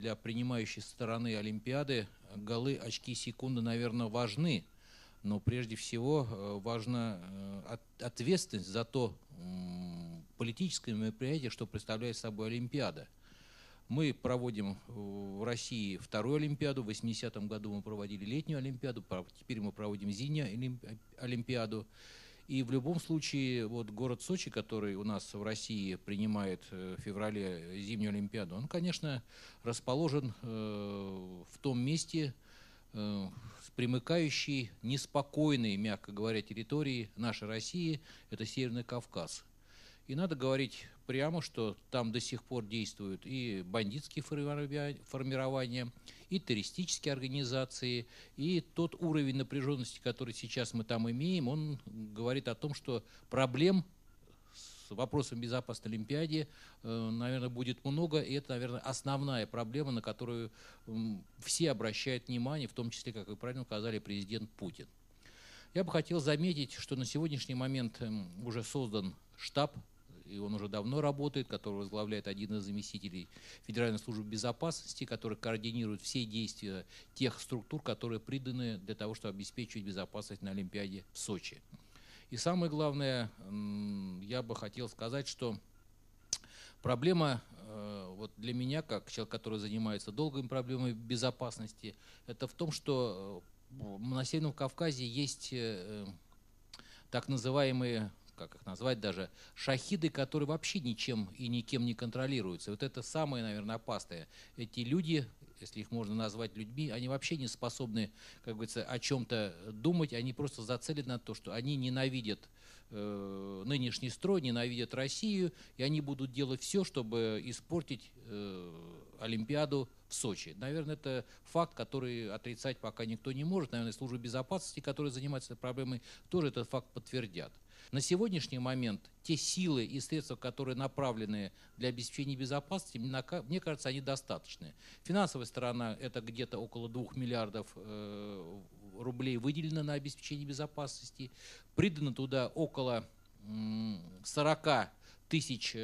Для принимающей стороны Олимпиады голы, очки, секунды, наверное, важны. Но прежде всего важна ответственность за то политическое мероприятие, что представляет собой Олимпиада. Мы проводим в России вторую Олимпиаду. В 80-м году мы проводили летнюю Олимпиаду, теперь мы проводим зимнюю Олимпиаду. И в любом случае, вот город Сочи, который у нас в России принимает в феврале зимнюю Олимпиаду, он, конечно, расположен в том месте, с примыкающей неспокойной, мягко говоря, территории нашей России, это Северный Кавказ. И надо говорить прямо, что там до сих пор действуют и бандитские формирования, и террористические организации, и тот уровень напряженности, который сейчас мы там имеем, он говорит о том, что проблем с вопросом безопасности на Олимпиаде, наверное, будет много, и это, наверное, основная проблема, на которую все обращают внимание, в том числе, как вы правильно указали, президент Путин. Я бы хотел заметить, что на сегодняшний момент уже создан штаб, и он уже давно работает, который возглавляет один из заместителей Федеральной службы безопасности, который координирует все действия тех структур, которые приданы для того, чтобы обеспечивать безопасность на Олимпиаде в Сочи. И самое главное, я бы хотел сказать, что проблема вот для меня, как человек, который занимается долгими проблемами безопасности, это в том, что на Северном Кавказе есть так называемые, как их назвать даже, шахиды, которые вообще ничем и никем не контролируются. Вот это самое, наверное, опасное. Эти люди, если их можно назвать людьми, они вообще не способны, как говорится, о чем-то думать, они просто зацелены на то, что они ненавидят нынешний строй, ненавидят Россию, и они будут делать все, чтобы испортить Олимпиаду в Сочи. Наверное, это факт, который отрицать пока никто не может. Наверное, службы безопасности, которые занимаются этой проблемой, тоже этот факт подтвердят. На сегодняшний момент те силы и средства, которые направлены для обеспечения безопасности, мне кажется, они достаточны. Финансовая сторона – это где-то около 2 миллиардов рублей выделено на обеспечение безопасности. Придано туда около 40 тысяч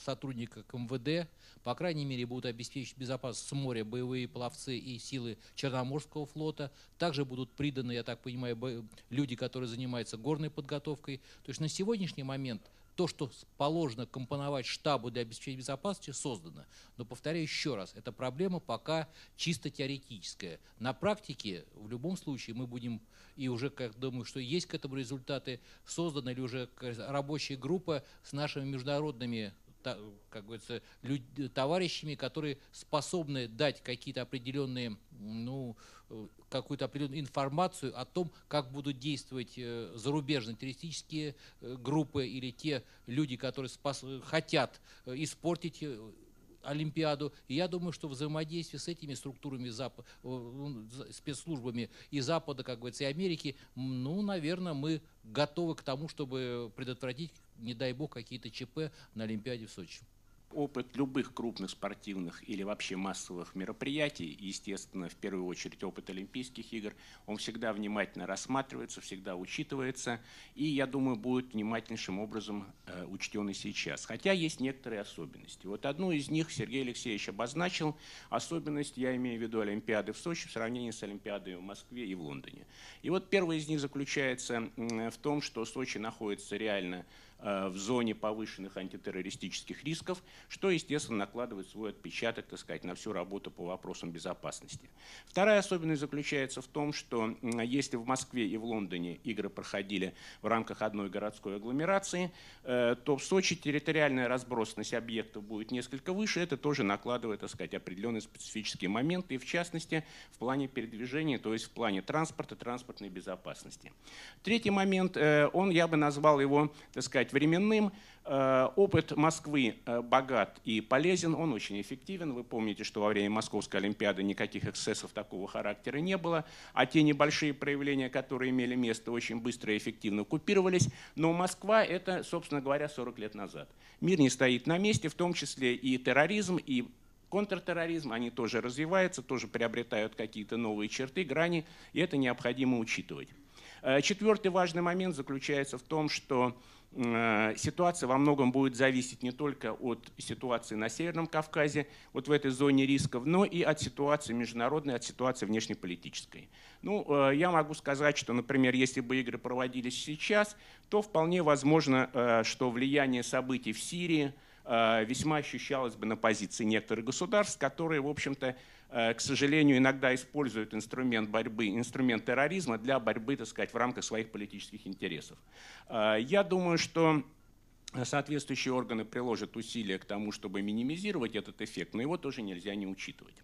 сотрудников МВД, по крайней мере, будут обеспечивать безопасность с моря боевые пловцы и силы Черноморского флота. Также будут приданы, я так понимаю, люди, которые занимаются горной подготовкой. То есть на сегодняшний момент то, что положено компоновать штабу для обеспечения безопасности, создано. Но, повторяю еще раз, эта проблема пока чисто теоретическая. На практике, в любом случае, мы будем, и уже, как думаю, что есть к этому результаты, создана или уже рабочая группа с нашими международными, как говорится, товарищами, которые способны дать какие-то определенные, какую-то определенную информацию о том, как будут действовать зарубежные террористические группы или те люди, которые хотят испортить Олимпиаду. И я думаю, что взаимодействие с этими структурами, спецслужбами и Запада, как говорится, и Америки, наверное, мы готовы к тому, чтобы предотвратить, не дай бог, какие-то ЧП на Олимпиаде в Сочи. Опыт любых крупных спортивных или вообще массовых мероприятий, естественно, в первую очередь опыт Олимпийских игр, он всегда внимательно рассматривается, всегда учитывается, и, я думаю, будет внимательнейшим образом учтен и сейчас. Хотя есть некоторые особенности. Вот одну из них Сергей Алексеевич обозначил. Особенность, я имею в виду Олимпиады в Сочи в сравнении с Олимпиадой в Москве и в Лондоне. И вот первая из них заключается в том, что Сочи находится реально в зоне повышенных антитеррористических рисков, что, естественно, накладывает свой отпечаток, так сказать, на всю работу по вопросам безопасности. Вторая особенность заключается в том, что если в Москве и в Лондоне игры проходили в рамках одной городской агломерации, то в Сочи территориальная разбросанность объектов будет несколько выше. Это тоже накладывает, так сказать, определенные специфические моменты, и в частности, в плане передвижения, то есть в плане транспорта, транспортной безопасности. Третий момент, я бы назвал его, так сказать, временным. Опыт Москвы богат и полезен, он очень эффективен. Вы помните, что во время Московской Олимпиады никаких эксцессов такого характера не было, а те небольшие проявления, которые имели место, очень быстро и эффективно купировались. Но Москва – это, собственно говоря, 40 лет назад. Мир не стоит на месте, в том числе и терроризм, и контртерроризм, они тоже развиваются, тоже приобретают какие-то новые черты, грани, и это необходимо учитывать. Четвертый важный момент заключается в том, что ситуация во многом будет зависеть не только от ситуации на Северном Кавказе, вот в этой зоне рисков, но и от ситуации международной, от ситуации внешнеполитической. Ну, я могу сказать, что, например, если бы игры проводились сейчас, то вполне возможно, что влияние событий в Сирии весьма ощущалось бы на позиции некоторых государств, которые, в общем-то, к сожалению, иногда используют инструмент борьбы, инструмент терроризма для борьбы, так сказать, в рамках своих политических интересов. Я думаю, что соответствующие органы приложат усилия к тому, чтобы минимизировать этот эффект, но его тоже нельзя не учитывать.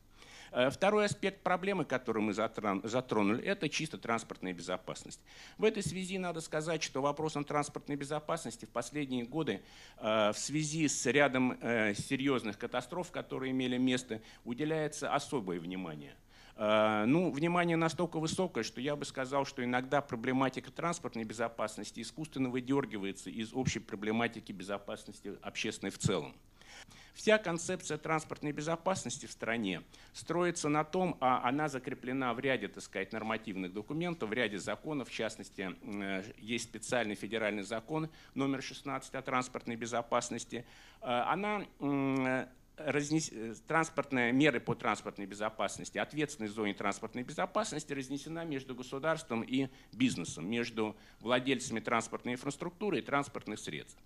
Второй аспект проблемы, который мы затронули, это чисто транспортная безопасность. В этой связи надо сказать, что вопросам транспортной безопасности в последние годы в связи с рядом серьезных катастроф, которые имели место, уделяется особое внимание. Ну, внимание настолько высокое, что я бы сказал, что иногда проблематика транспортной безопасности искусственно выдергивается из общей проблематики безопасности общественной в целом. Вся концепция транспортной безопасности в стране строится на том, а она закреплена в ряде, так сказать, нормативных документов, в ряде законов. В частности, есть специальный федеральный закон номер 16 о транспортной безопасности. Она транспортные меры по транспортной безопасности, ответственность в зоне транспортной безопасности разнесена между государством и бизнесом, между владельцами транспортной инфраструктуры и транспортных средств.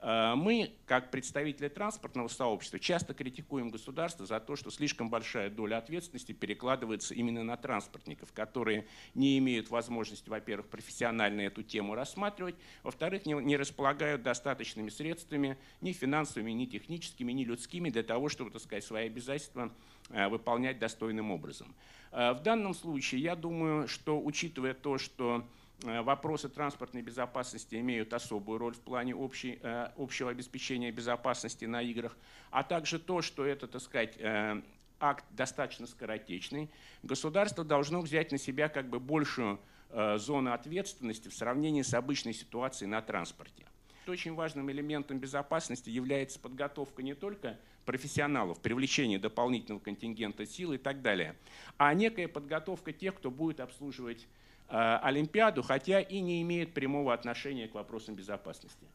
Мы, как представители транспортного сообщества, часто критикуем государство за то, что слишком большая доля ответственности перекладывается именно на транспортников, которые не имеют возможности, во-первых, профессионально эту тему рассматривать, во-вторых, не располагают достаточными средствами, ни финансовыми, ни техническими, ни людскими, для того, чтобы, так сказать, свои обязательства выполнять достойным образом. В данном случае, я думаю, что, учитывая то, что вопросы транспортной безопасности имеют особую роль в плане общего обеспечения безопасности на играх, а также то, что это, так сказать, акт достаточно скоротечный, государство должно взять на себя как бы большую зону ответственности в сравнении с обычной ситуацией на транспорте. Очень важным элементом безопасности является подготовка не только профессионалов, привлечение дополнительного контингента сил и так далее, а некая подготовка тех, кто будет обслуживать Олимпиаду, хотя и не имеет прямого отношения к вопросам безопасности.